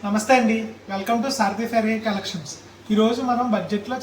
నమస్తే అండి, welcome to Sarathi ఫ్యారీ collections. ఈరోజు మనం బడ్జెట్లో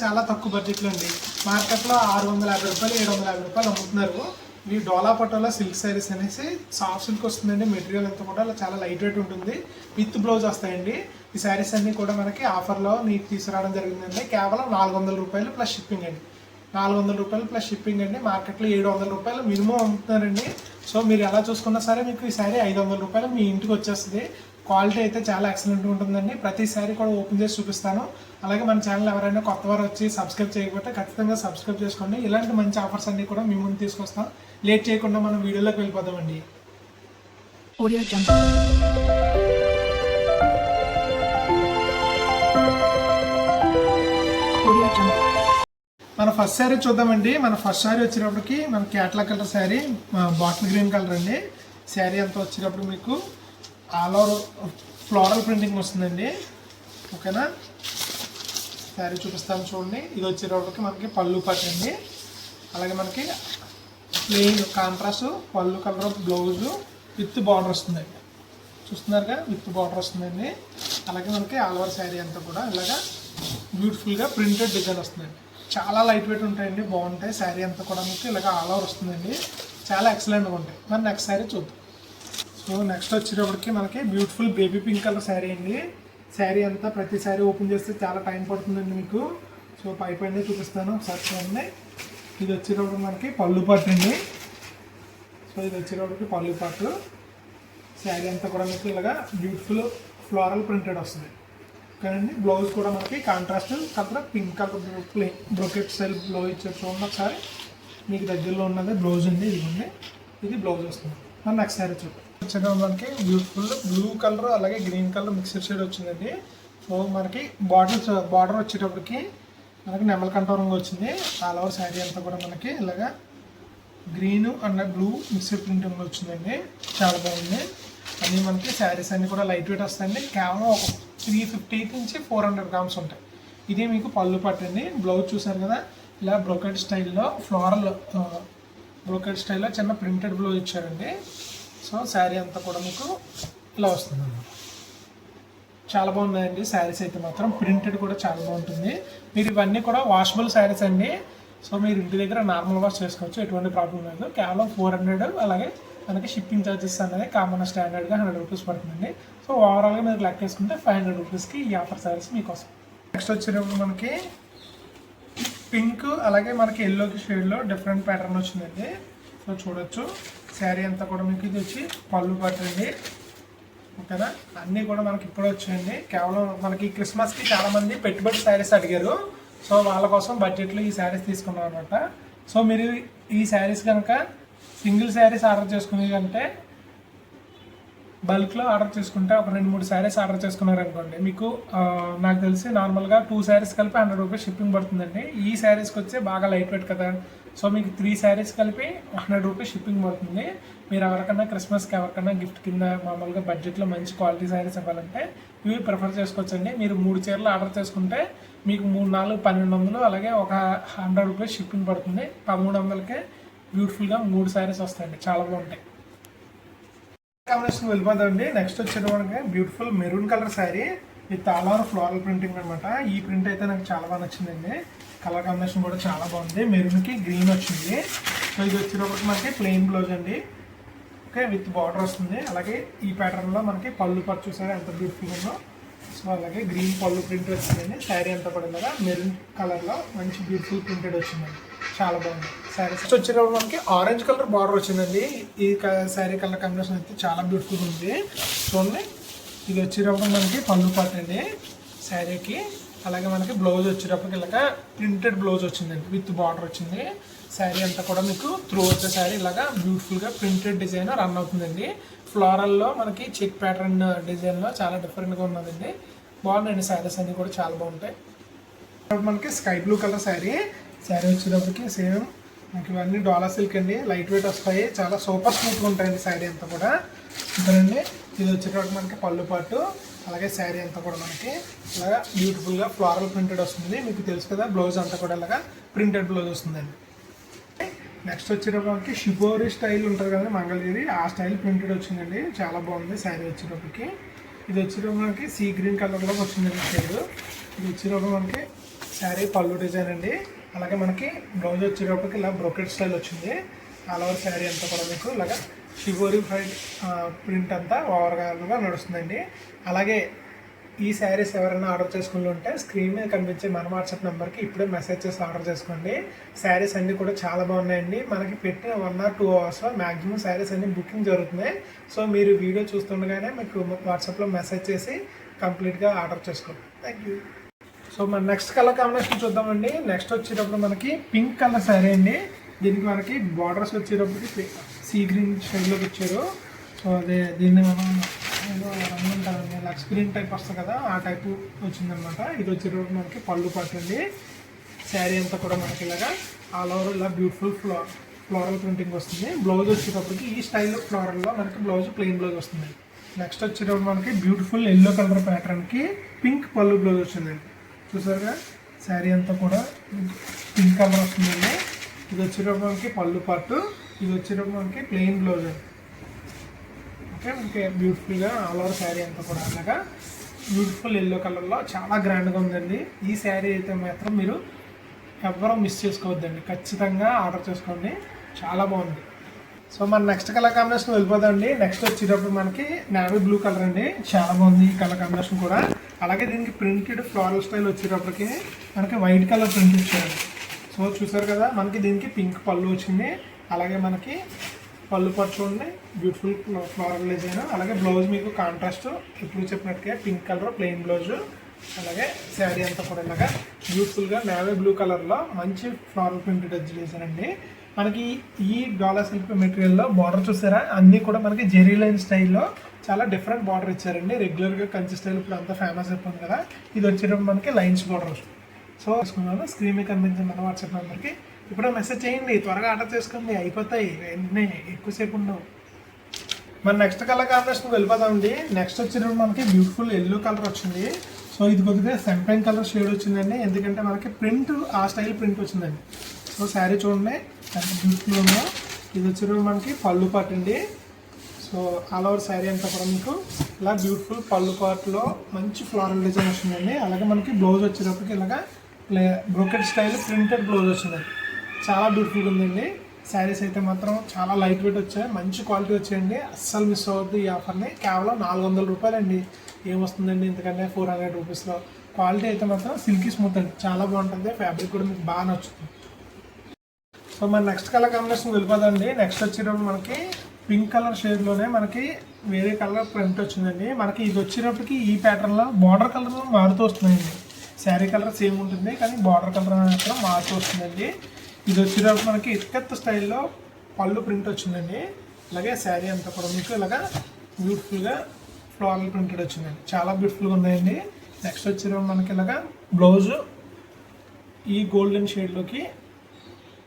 చాలా తక్కువ బడ్జెట్లో అండి మార్కెట్లో 650 రూపాయలు 750 రూపాయలు అమ్ముతున్నారు. ఈ డోలా పటోలా సిల్క్ శారీస్ అనేసి సాఫ్ట్ సిల్క్ వస్తుందండి. మెటీరియల్ అంతా కూడా చాలా లైట్ వెయిట్ ఉంటుంది, విత్ బ్లౌజ్ వస్తాయండి. ఈ శారీస్ అన్నీ కూడా మనకి ఆఫర్లో నీకు తీసుకురావడం జరిగిందండి. కేవలం 400 రూపాయలు ప్లస్ షిప్పింగ్ అండి. 400 రూపాయలు ప్లస్ షిప్పింగ్ అండి. మార్కెట్లో 700 రూపాయలు మినిమం అమ్ముతున్నారండి. సో మీరు ఎలా చూసుకున్నా సరే మీకు ఈ శారీ 500 రూపాయలు మీ ఇంటికి వచ్చేస్తుంది. క్వాలిటీ అయితే చాలా ఎక్సలెంట్గా ఉంటుందండి. ప్రతిసారి కూడా ఓపెన్ చేసి చూపిస్తాను. అలాగే మన ఛానల్ ఎవరైనా కొత్త వారు వచ్చి సబ్స్క్రైబ్ చేయకపోతే ఖచ్చితంగా సబ్స్క్రైబ్ చేసుకోండి. ఇలాంటి మంచి ఆఫర్స్ అన్నీ కూడా మీ ముందు తీసుకొస్తాం. లేట్ చేయకుండా మనం వీడియోలోకి వెళ్ళిపోదామండి. మన ఫస్ట్ శారీ చూద్దామండి. మన ఫస్ట్ శారీ వచ్చేటప్పటికి మన catalogue colour sari, bottle green colour అండి. శారీ అంతా వచ్చేటప్పుడు మీకు ఆల్ ఓవర్ ఫ్లోరల్ ప్రింటింగ్ వస్తుందండి. ఓకేనా, శారీ చూపిస్తాను చూడండి. ఇది వచ్చేటప్పటికి మనకి పళ్ళు పట్టండి. అలాగే మనకి ప్లెయిన్ కాంట్రాస్ట్ పళ్ళు కలర్ బ్లౌజు విత్ బార్డర్ వస్తుందండి. చూస్తున్నారుగా, విత్ బార్డర్ వస్తుందండి. అలాగే మనకి ఆల్ ఓవర్ శారీ అంతా కూడా ఇలాగా బ్యూటిఫుల్గా ప్రింటెడ్ డిజైన్ వస్తుందండి. చాలా లైట్ వెయిట్ ఉంటాయండి, బాగుంటాయి. శారీ అంతా కూడా మీకు ఇలాగ ఆల్ ఓవర్ వస్తుందండి. చాలా ఎక్సలెంట్గా ఉంటాయి. మరి నెక్స్ట్ శారీ చూద్దాం. సో నెక్స్ట్ వచ్చేటప్పటికి మనకి beautiful baby pink colour sari అండి. శారీ అంతా ప్రతి శారీ ఓపెన్ చేస్తే చాలా టైం పడుతుందండి మీకు. సో పైన చూపిస్తాను ఒకసారి చూడండి. ఇది వచ్చేటప్పటికి మనకి పళ్ళు పాటు అండి. సో ఇది వచ్చేటప్పటికి పళ్ళు పాటు. శారీ అంతా కూడా మీకు ఇలాగా బ్యూటిఫుల్ ఫ్లోరల్ ప్రింటెడ్ వస్తుంది. ఓకేనండి, బ్లౌజ్ కూడా మనకి contrast colour pink colour plain brocade style blouse ఇచ్చారు చూడండి. ఒకసారి మీకు దగ్గరలో ఉన్నది బ్లౌజ్ అండి. ఇదిగోండి, ఇది బ్లౌజ్ వస్తుంది. మరి నెక్స్ట్ శారీ చూద్దాం. వచ్చేటప్పుడు మనకి బ్యూటిఫుల్ బ్లూ కలర్ అలాగే గ్రీన్ కలర్ మిక్సర్ షేడ్ వచ్చిందండి. సో మనకి బార్డర్ వచ్చేటప్పటికి మనకి నెమల కంఠరంగా వచ్చింది. ఆల్ ఓవర్ శారీ అంతా కూడా మనకి ఇలాగా green and blue mixer printing వచ్చిందండి. చాలా బాగుంది. అన్నీ మనకి శారీస్ అన్నీ కూడా లైట్ వెయిట్ వస్తాయండి. కేవలం ఒక 350 నుంచి 400 గ్రామ్స్ ఉంటాయి. ఇది మీకు పళ్ళు పట్టండి. బ్లౌజ్ చూసారు కదా, ఇలా బ్రోకెట్ స్టైల్లో ఫ్లోరల్ బ్రోకెట్ స్టైల్లో చిన్న ప్రింటెడ్ బ్లౌజ్ ఇచ్చారండి. సో శారీ అంతా కూడా మీకు ఇలా వస్తుంది అన్నమాట. చాలా బాగున్నాయండి శారీస్ అయితే మాత్రం. ప్రింటెడ్ కూడా చాలా బాగుంటుంది. మీరు ఇవన్నీ కూడా వాషబుల్ శారీస్ అండి. సో మీరు ఇంటి దగ్గర నార్మల్ వాష్ చేసుకోవచ్చు, ఎటువంటి ప్రాబ్లం లేదు. కేవలం 400. అలాగే మనకి షిప్పింగ్ ఛార్జెస్ అనేది కామన్ స్టాండర్డ్గా 100 రూపీస్ పడుతుందండి. సో ఓవరాల్గా మీరు లెక్క వేసుకుంటే 500 రూపీస్కి ఈ ఆఫర్ శారీస్ మీకోసం. నెక్స్ట్ వచ్చేటప్పుడు మనకి పింక్ అలాగే మనకి ఎల్లోకి షేడ్లో డిఫరెంట్ ప్యాటర్న్ వచ్చిందండి. సో చూడొచ్చు, శారీ అంతా కూడా మీకు ఇది వచ్చి పళ్ళు పట్టండి. ఓకేనా, అన్నీ కూడా మనకి ఇప్పుడే వచ్చాయండి. కేవలం మనకి క్రిస్మస్కి చాలామంది పెట్టుబడి శారీస్ అడిగారు. సో వాళ్ళ కోసం బడ్జెట్లో ఈ శారీస్ తీసుకున్నాం అనమాట. సో మీరు ఈ శారీస్ కనుక సింగిల్ శారీస్ ఆర్డర్ చేసుకునే కంటే బల్క్లో ఆర్డర్ చేసుకుంటే ఒక 2-3 శారీస్ ఆర్డర్ చేసుకున్నారనుకోండి, మీకు నాకు తెలిసి నార్మల్గా 2 శారీస్ కలిపి 100 రూపీస్ షిప్పింగ్ పడుతుందండి. ఈ శారీస్కి వచ్చి బాగా లైట్ వెయిట్ కదా. సో మీకు 3 శారీస్ కలిపి 100 రూపీస్ షిప్పింగ్ పడుతుంది. మీరు ఎవరికన్నా క్రిస్మస్కి ఎవరికన్నా గిఫ్ట్ కింద మామూలుగా బడ్జెట్లో మంచి క్వాలిటీ శారీస్ ఇవ్వాలంటే ఇవి ప్రిఫర్ చేసుకోవచ్చండి. మీరు 3 చీరలు ఆర్డర్ చేసుకుంటే మీకు 3-4 1200, అలాగే ఒక 100 రూపీస్ షిప్పింగ్ పడుతుంది. 1300కే బ్యూటిఫుల్గా 3 శారీస్ వస్తాయండి. చాలా బాగుంటాయి. కాంబినేషన్ వెళ్ళిపోతుందండి. నెక్స్ట్ వచ్చేటప్పటికి beautiful maroon colour sari with all over floral printing అనమాట. ఈ ప్రింట్ అయితే నాకు చాలా బాగా నచ్చిందండి. కలర్ కాంబినేషన్ కూడా చాలా బాగుంది. మెరూన్కి గ్రీన్ వచ్చింది. సో ఇది వచ్చేటప్పటికి మనకి ప్లెయిన్ బ్లౌజ్ అండి. ఓకే, విత్ బార్డర్ వస్తుంది. అలాగే ఈ ప్యాటర్న్లో మనకి పళ్ళు పట్టు చూసారా ఎంత బ్యూటిఫుల్ ఉందో. సో అలాగే గ్రీన్ పళ్ళు ప్రింట్ వచ్చిందండి. శారీ అంతా కూడా ఇలాగా మెరూన్ కలర్లో మంచి బ్యూటిఫుల్ ప్రింటెడ్ వచ్చిందండి. చాలా బాగుంది శారీ. వచ్చేటప్పుడు మనకి ఆరెంజ్ కలర్ బార్డర్ వచ్చిందండి. ఈ శారీ కలర్ కాంబినేషన్ అయితే చాలా బ్యూటిఫుల్ ఉంది. చూడండి, ఇది వచ్చేటప్పుడు మనకి పళ్ళు పట్టండి శారీకి. అలాగే మనకి బ్లౌజ్ వచ్చేటప్పటికి ఇలాగా ప్రింటెడ్ బ్లౌజ్ వచ్చిందండి, విత్ బార్డర్ వచ్చింది. శారీ అంతా కూడా మీకు త్రూ వచ్చే శారీ ఇలాగా బ్యూటిఫుల్గా ప్రింటెడ్ డిజైన్ రన్ అవుతుందండి. ఫ్లోరల్లో మనకి చెక్ ప్యాటర్న్ డిజైన్లో చాలా డిఫరెంట్గా ఉన్నదండి. బాగున్నాయండి శారీస్ అన్నీ కూడా చాలా బాగుంటాయి. మనకి స్కై బ్లూ కలర్ శారీ వచ్చేటప్పటికి సేమ్ మనకి ఇవన్నీ డోలా సిల్క్ అండి. లైట్ వెయిట్ వస్తాయి, చాలా సూపర్ స్మూత్గా ఉంటాయండి శారీ అంతా కూడా. చూడండి, ఇది వచ్చేటప్పటికి మనకి పళ్ళు పాటు. అలాగే శారీ అంతా కూడా మనకి ఇలాగా బ్యూటిఫుల్గా ఫ్లోరల్ ప్రింటెడ్ వస్తుంది. మీకు తెలుసు కదా, బ్లౌజ్ అంతా కూడా ఇలాగా ప్రింటెడ్ బ్లౌజ్ వస్తుందండి. నెక్స్ట్ వచ్చేటప్పటికి షిబోరి స్టైల్ ఉంటుంది కదా మంగళగిరి, ఆ స్టైల్ ప్రింటెడ్ వచ్చిందండి. చాలా బాగుంది శారీ వచ్చేటప్పటికి. ఇది వచ్చేటప్పుడు మనకి సీ గ్రీన్ కలర్లో వచ్చిందండి షేడ్. ఇది వచ్చేటప్పుడు మనకి శారీ పళ్ళు డిజైన్ అండి. అలాగే మనకి బ్లౌజ్ వచ్చేటప్పటికి ఇలా బ్రోకెట్ స్టైల్ వచ్చింది. ఆల్ ఓవర్ శారీ అంతా కూడా మీకు ఇలాగా షివోరీ ఫైడ్ ప్రింట్ అంతా ఓవర్గా నడుస్తుందండి. అలాగే ఈ శారీస్ ఎవరైనా ఆర్డర్ చేసుకుని ఉంటే స్క్రీన్ మీద కనిపించే మన వాట్సాప్ నెంబర్కి ఇప్పుడే మెసేజ్ చేసి ఆర్డర్ చేసుకోండి. శారీస్ అన్నీ కూడా చాలా బాగున్నాయండి. మనకి పెట్టిన 1 or 2 అవర్స్లో మ్యాక్సిమం శారీస్ అన్నీ బుకింగ్ జరుగుతున్నాయి. సో మీరు వీడియో చూస్తుండగానే మీకు వాట్సాప్లో మెసేజ్ చేసి కంప్లీట్గా ఆర్డర్ చేసుకోండి. Thank you. సో మన నెక్స్ట్ కలర్ కాంబినేషన్ చూద్దామండి. నెక్స్ట్ వచ్చేటప్పుడు మనకి పింక్ కలర్ శారీ అండి. దీనికి మనకి బార్డర్స్ వచ్చేటప్పటికి సీ గ్రీన్ షేడ్లోకి వచ్చారు. సో అదే దీన్ని మనం ఏదో రంగు ఉంటారండి, లక్స్ గ్రీన్ టైప్ వస్తుంది కదా, ఆ టైపు వచ్చిందనమాట. ఇది వచ్చేటప్పుడు మనకి పళ్ళు పట్టండి. శారీ అంతా కూడా మనకి ఇలాగా ఆల్ ఓవర్ ఇలా బ్యూటిఫుల్ ఫ్లోరల్ ప్రింటింగ్ వస్తుంది. బ్లౌజ్ వచ్చేటప్పటికి ఈ స్టైల్ ఫ్లోరల్లో మనకి బ్లౌజ్ ప్లెయిన్ బ్లౌజ్ వస్తుంది. నెక్స్ట్ వచ్చేటప్పుడు మనకి బ్యూటిఫుల్ ఎల్లో కలర్ ప్యాటర్న్కి పింక్ పళ్ళు బ్లౌజ్ వచ్చిందండి. చూసారుగా శారీ అంతా కూడా పింక్ కలర్ వస్తుందండి. ఇది వచ్చేటప్పుడు మనకి పళ్ళు పట్టు, ఇది వచ్చేటప్పుడు మనకి ప్లెయిన్ బ్లౌజ్ అండి. ఓకే, మనకి బ్యూటిఫుల్గా ఆల్ ఓవర్ శారీ అంతా కూడా అలాగా బ్యూటిఫుల్ ఎల్లో కలర్లో చాలా గ్రాండ్గా ఉందండి. ఈ శారీ అయితే మాత్రం మీరు ఎవరూ మిస్ చేసుకోవద్దండి, ఖచ్చితంగా ఆర్డర్ చేసుకోండి, చాలా బాగుంది. సో మన నెక్స్ట్ కలర్ కాంబినేషన్ వెళ్ళిపోదండి. నెక్స్ట్ వచ్చేటప్పుడు మనకి నేవీ బ్లూ కలర్ అండి. చాలా బాగుంది ఈ కలర్ కాంబినేషన్ కూడా. అలాగే దీనికి ప్రింటెడ్ ఫ్లోరల్ స్టైల్ వచ్చేటప్పటికి మనకి వైట్ కలర్ ప్రింట్ ఇచ్చారు. సో చూసారు కదా, మనకి దీనికి పింక్ పళ్ళు వచ్చింది. అలాగే మనకి పళ్ళు పట్టు చూడండి, బ్యూటిఫుల్ ఫ్లోరల్ డిజైన్. అలాగే బ్లౌజ్ మీకు కాంట్రాస్ట్ ఇప్పుడు చెప్పినట్టుగా పింక్ కలర్ ప్లెయిన్ బ్లౌజ్. అలాగే శారీ అంతా కూడా ఇలాగా బ్యూటిఫుల్గా నేవీ బ్లూ కలర్లో మంచి ఫ్లోరల్ ప్రింటెడ్ డిజైన్ అండి. మనకి ఈ డాలా సిల్క్ మెటీరియల్లో బార్డర్ చూసారా, అన్నీ కూడా మనకి జెరీ లైన్ స్టైల్లో చాలా డిఫరెంట్ బార్డర్ ఇచ్చారండి. రెగ్యులర్గా కంచి స్టైల్ ఇప్పుడు అంతా ఫేమస్ అయిపోయింది కదా, ఇది వచ్చేటప్పుడు మనకి లైన్స్ బార్డర్. సో తీసుకున్నాను, స్క్రీన్ మీద కనిపించింది మన వాట్సాప్ నెంబర్కి ఇప్పుడు మెసేజ్ చేయండి, త్వరగా ఆర్డర్ చేసుకోండి, అయిపోతాయి వెంటనే, ఎక్కువసేపు ఉండవు. మన నెక్స్ట్ కలర్ కాంబినేషన్ వెళ్ళిపోతామండి. నెక్స్ట్ వచ్చేటప్పుడు మనకి బ్యూటిఫుల్ ఎల్లో కలర్ వచ్చింది. సో ఇది కొద్దిగా సెంపైన్ కలర్ షేడ్ వచ్చిందండి, ఎందుకంటే మనకి ప్రింట్ ఆ స్టైల్ ప్రింట్ వచ్చిందండి. సో శారీ చూడండి ఎంత బ్యూటిఫుల్ ఉందో. ఇది వచ్చేటప్పుడు మనకి పళ్ళు పాటు అండి. సో ఆల్ ఓవర్ శారీ అంతా కూడా మీకు ఇలా బ్యూటిఫుల్ పళ్ళు పాటులో మంచి ఫ్లోరల్ డిజైన్ వచ్చిందండి. అలాగే మనకి బ్లౌజ్ వచ్చేటప్పటికి ఇలాగా బ్రోకెట్ స్టైల్ ప్రింటెడ్ బ్లౌజ్ వచ్చిందండి. చాలా బ్యూటిఫుల్గా ఉందండి. శారీస్ అయితే మాత్రం చాలా లైట్ వెయిట్ వచ్చాయి, మంచి క్వాలిటీ వచ్చాయండి. అస్సలు మిస్ అవ్వద్దు ఈ ఆఫర్ని. కేవలం 400 రూపాయలండి. ఏమొస్తుందండి ఎందుకంటే 400 రూపీస్లో. క్వాలిటీ అయితే మాత్రం సిల్కీ స్మూత్ అండి, చాలా బాగుంటుంది. ఫ్యాబ్రిక్ కూడా మీకు బాగా నచ్చుతుంది. సో మన నెక్స్ట్ కలర్ కాంబినేషన్ వెళ్ళిపోదండి. నెక్స్ట్ వచ్చేటప్పుడు మనకి పింక్ కలర్ షేడ్లోనే మనకి వేరే కలర్ ప్రింట్ వచ్చిందండి. మనకి ఇది వచ్చేటప్పటికి ఈ ప్యాటర్న్లో బార్డర్ కలర్ మారుతూ వస్తుందండి. శారీ కలర్ సేమ్ ఉంటుంది కానీ బార్డర్ కలర్ మాత్రం మారుతూ వస్తుందండి. ఇది వచ్చేటప్పుడు మనకి ఇక్కత్ స్టైల్లో పళ్ళు ప్రింట్ వచ్చిందండి. అలాగే శారీ అంతా కూడా మీకు ఇలాగా బ్యూటిఫుల్గా ఫ్లోరల్ ప్రింటెడ్ వచ్చిందండి, చాలా బ్యూటిఫుల్గా ఉన్నాయండి. నెక్స్ట్ వచ్చేటప్పుడు మనకి ఇలాగా బ్లౌజ్ ఈ గోల్డెన్ షేడ్లోకి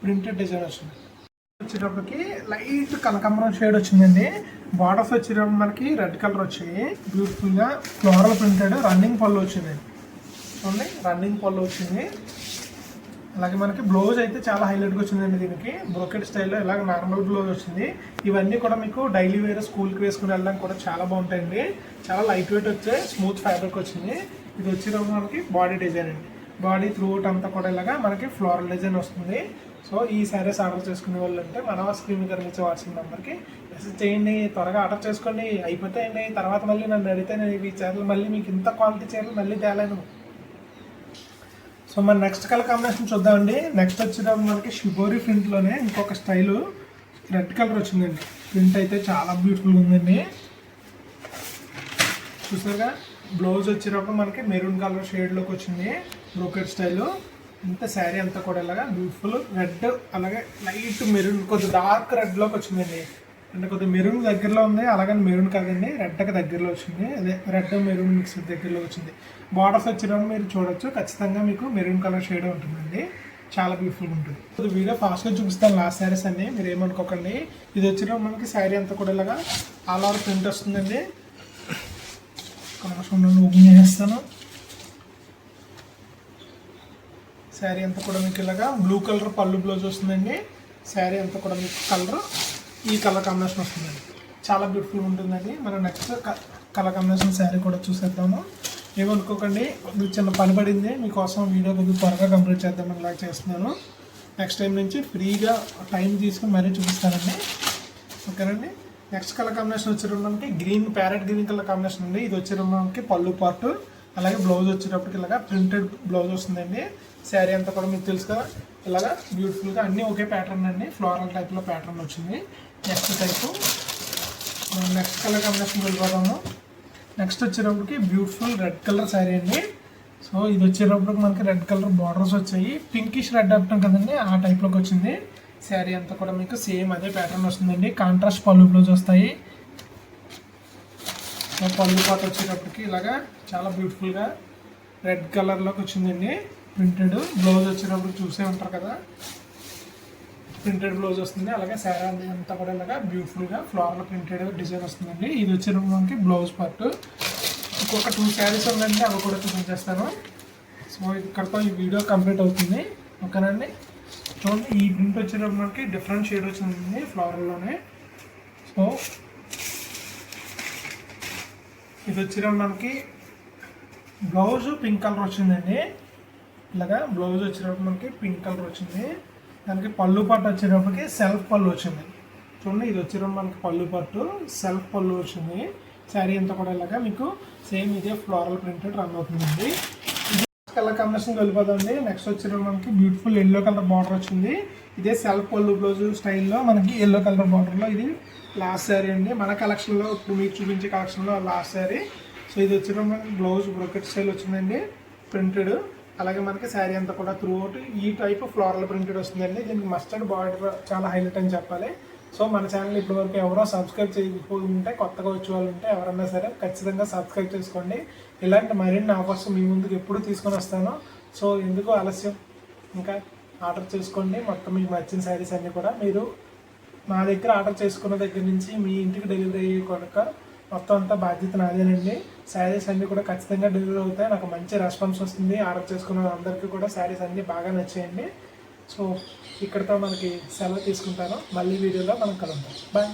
ప్రింటెడ్ డిజైన్ వచ్చింది. వచ్చేటప్పటికి లైట్ కనకాంబరం షేడ్ వచ్చిందండి. బార్డర్స్ వచ్చేటప్పుడు మనకి రెడ్ కలర్ వచ్చాయి. బ్యూటిఫుల్గా ఫ్లోరల్ ప్రింటెడ్ రన్నింగ్ పళ్ళు వచ్చిందండి. చూడండి రన్నింగ్ పళ్ళు వచ్చింది. అలాగే మనకి బ్లౌజ్ అయితే చాలా హైలైట్గా వచ్చిందండి. దీనికి బ్రోకెట్ స్టైల్లో ఇలాగ నార్మల్ బ్లౌజ్ వచ్చింది. ఇవన్నీ కూడా మీకు డైలీ వేర్ స్కూల్కి వేసుకుని వెళ్ళడానికి కూడా చాలా బాగుంటాయండి. చాలా లైట్ వెయిట్ వచ్చే స్మూత్ ఫ్యాబ్రిక్ వచ్చింది. ఇది వచ్చేటప్పుడు మనకి బాడీ డిజైన్ అండి. బాడీ త్రూఅవుట్ అంతా కూడా ఇలాగా మనకి ఫ్లోరల్ డిజైన్ వస్తుంది. సో ఈ శారీస్ ఆర్డర్ చేసుకునే వాళ్ళు అంటే మన స్క్రీన్ మీద కనిపించే వాట్సాప్ నెంబర్కి మెసేజ్ చేయండి, త్వరగా ఆర్డర్ చేసుకోండి, అయిపోతాయండి. తర్వాత మళ్ళీ నన్ను అడిగితే నేను ఈ చీరలు మళ్ళీ మీకు ఇంత క్వాలిటీ చీరలు మళ్ళీ తేలేను. సో మన నెక్స్ట్ కలర్ కాంబినేషన్ చూద్దామండి. నెక్స్ట్ వచ్చేటప్పుడు మనకి షిబోరి ప్రింట్లోనే ఇంకొక స్టైలు రెడ్ కలర్ వచ్చిందండి. ప్రింట్ అయితే చాలా బ్యూటిఫుల్గా ఉందండి. చూసారుగా బ్లౌజ్ వచ్చేటప్పుడు మనకి మెరూన్ కలర్ షేడ్లోకి వచ్చింది బ్రోకెట్ స్టైలు. ఇంత శారీ అంతా కూడా ఇలాగా బ్యూటిఫుల్ రెడ్, అలాగే లైట్ మెరూన్, కొద్దిగా డార్క్ రెడ్లోకి వచ్చిందండి. అంటే కొద్దిగా మెరూన్ దగ్గరలో ఉంది, అలాగని మెరూన్ కాదండి, రెడ్కి దగ్గరలో వచ్చింది. అదే రెడ్ మెరూన్ మిక్స్ దగ్గరలో వచ్చింది. బార్డర్స్ వచ్చేటప్పుడు మీరు చూడొచ్చు, ఖచ్చితంగా మీకు మెరూన్ కలర్ షేడ్ ఉంటుందండి, చాలా బ్యూటిఫుల్గా ఉంటుంది. ఇది వీడియో ఫాస్ట్గా చూపిస్తాను లాస్ట్ శారీస్ అన్ని, మీరు ఏమనుకోకండి. ఇది వచ్చేటప్పుడు మనకి శారీ అంతా కూడా ఇలాగా ఆల్ ఓవర్ ప్రింట్ వస్తుందండి. ఓపెన్ చేస్తాను. శారీ అంతా కూడా మీకు ఇలాగా బ్లూ కలర్ పళ్ళు బ్లౌజ్ వస్తుందండి. శారీ అంతా కూడా మీకు కలర్ ఈ కలర్ కాంబినేషన్ వస్తుందండి, చాలా బ్యూటిఫుల్గా ఉంటుందండి. మన నెక్స్ట్ కలర్ కాంబినేషన్ శారీ కూడా చూసేద్దాము. ఏమనుకోకండి, కొద్దిగా చిన్న పని పడింది మీకోసం, వీడియో కొద్దిగా త్వరగా కంప్లీట్ చేద్దామని ఇలా చేస్తున్నాను. నెక్స్ట్ టైం నుంచి ఫ్రీగా టైం తీసుకుని మరీ చూపిస్తానండి. ఓకేనండి. నెక్స్ట్ కలర్ కాంబినేషన్ వచ్చేటప్పటికి green, parrot green colour combination అండి. ఇది వచ్చేటప్పటికి పళ్ళు పార్ట్, అలాగే బ్లౌజ్ వచ్చేటప్పటికి ఇలాగా ప్రింటెడ్ బ్లౌజ్ వస్తుందండి. శారీ అంతా కూడా మీకు తెలుసు కదా, ఇలాగా బ్యూటిఫుల్గా అన్నీ ఒకే ప్యాటర్న్ అండి, ఫ్లోరల్ టైప్లో ప్యాటర్న్ వచ్చింది. నెక్స్ట్ కలర్ కాంబినేషన్ వెళ్ళిపోతాము. నెక్స్ట్ వచ్చేటప్పటికి బ్యూటిఫుల్ రెడ్ కలర్ శారీ అండి. సో ఇది వచ్చేటప్పటికి మనకి రెడ్ కలర్ బార్డర్స్ వచ్చాయి, పింకిష్ రెడ్ అంటాం కదండి, ఆ టైప్లోకి వచ్చింది. శారీ అంతా కూడా మీకు సేమ్ అదే ప్యాటర్న్ వస్తుందండి. కాంట్రాస్ట్ పళ్ళు బ్లౌజ్ వస్తాయి. సో పళ్ళు పాట వచ్చేటప్పటికి ఇలాగా చాలా బ్యూటిఫుల్గా రెడ్ కలర్లోకి వచ్చిందండి. ప్రింటెడ్ బ్లౌజ్ వచ్చేటప్పుడు చూసే ఉంటారు కదా, ప్రింటెడ్ బ్లౌజ్ వస్తుంది. అలాగే శారీ అంతా కూడా ఇలాగా బ్యూటిఫుల్గా ఫ్లవర్ ప్రింటెడ్ డిజైన్ వస్తుందండి. ఇది వచ్చేటప్పుడు మనకి బ్లౌజ్ పార్ట్. ఇంకొక 2 శారీస్ ఉందండి, అవి కూడా చూపించేస్తాను. సో ఇక్కడతో ఈ వీడియో కంప్లీట్ అవుతుంది. ఓకేనండి. చూడండి, ఈ ప్రింట్ వచ్చేటప్పుడు మనకి డిఫరెంట్ షేడ్ వచ్చిందండి ఫ్లవర్లోనే. సో ఇది వచ్చేటప్పుడు మనకి బ్లౌజ్ పింక్ కలర్ వచ్చిందండి. ఇలాగా బ్లౌజ్ వచ్చేటప్పుడు మనకి పింక్ కలర్ వచ్చింది. దానికి పళ్ళు పట్టు వచ్చేటప్పటికి సెల్ఫ్ పళ్ళు వచ్చింది. చూడండి, ఇది వచ్చేటప్పుడు మనకి పళ్ళు పట్టు, సెల్ఫ్ పళ్ళు వచ్చింది. శారీ అంతా కూడా ఇలాగా మీకు సేమ్ ఇదే ఫ్లోరల్ ప్రింటెడ్ రన్ అవుతుందండి. ఇది కలర్ కాంబినేషన్ వెళ్ళిపోతుంది. నెక్స్ట్ వచ్చేటప్పుడు మనకి బ్యూటిఫుల్ ఎల్లో కలర్ బార్డర్ వచ్చింది. ఇదే సెల్ఫ్ పళ్ళు బ్లౌజ్ స్టైల్లో మనకి ఎల్లో కలర్ బార్డర్లో ఇది లాస్ట్ శారీ అండి. మన కలెక్షన్లో ఇప్పుడు మీకు చూపించే కలెక్షన్లో లాస్ట్ శారీ. సో ఇది వచ్చేటప్పుడు మనకి బ్లౌజ్ బ్రోకెట్ స్టైల్ వచ్చిందండి, ప్రింటెడ్. అలాగే మనకి శారీ అంతా కూడా త్రూ అవుట్ ఈ టైప్ ఫ్లోరల్ ప్రింటెడ్ వస్తుందండి. దీనికి మస్టర్డ్ బార్డర్ చాలా హైలైట్ అని చెప్పాలి. సో మన ఛానల్ ఇప్పటివరకు ఎవరో సబ్స్క్రైబ్ చేయకపోతే, కొత్తగా వచ్చే వాళ్ళు ఉంటే ఎవరన్నా సరే ఖచ్చితంగా సబ్స్క్రైబ్ చేసుకోండి. ఇలాంటి మరిన్ని ఆఫర్స్ మీ ముందుకు ఎప్పుడు తీసుకొని వస్తాను. సో ఎందుకు ఆలస్యం, ఇంకా ఆర్డర్ చేసుకోండి. మొత్తం మీకు నచ్చిన శారీస్ అన్నీ కూడా మీరు మా దగ్గర ఆర్డర్ చేసుకున్న దగ్గర నుంచి మీ ఇంటికి డెలివరీ అయ్యే కనుక మొత్తం అంతా బాధ్యత నాదేనండి. శారీస్ అన్నీ కూడా ఖచ్చితంగా డెలివరీ అవుతాయి. నాకు మంచి రెస్పాన్స్ వస్తుంది. ఆర్డర్ చేసుకున్న అందరికీ కూడా శారీస్ అన్నీ బాగా నచ్చాయండి. సో ఇక్కడితో మనకి సెలవు తీసుకుంటాను. మళ్ళీ వీడియోలో మనం కలుద్దాం. బాయ్.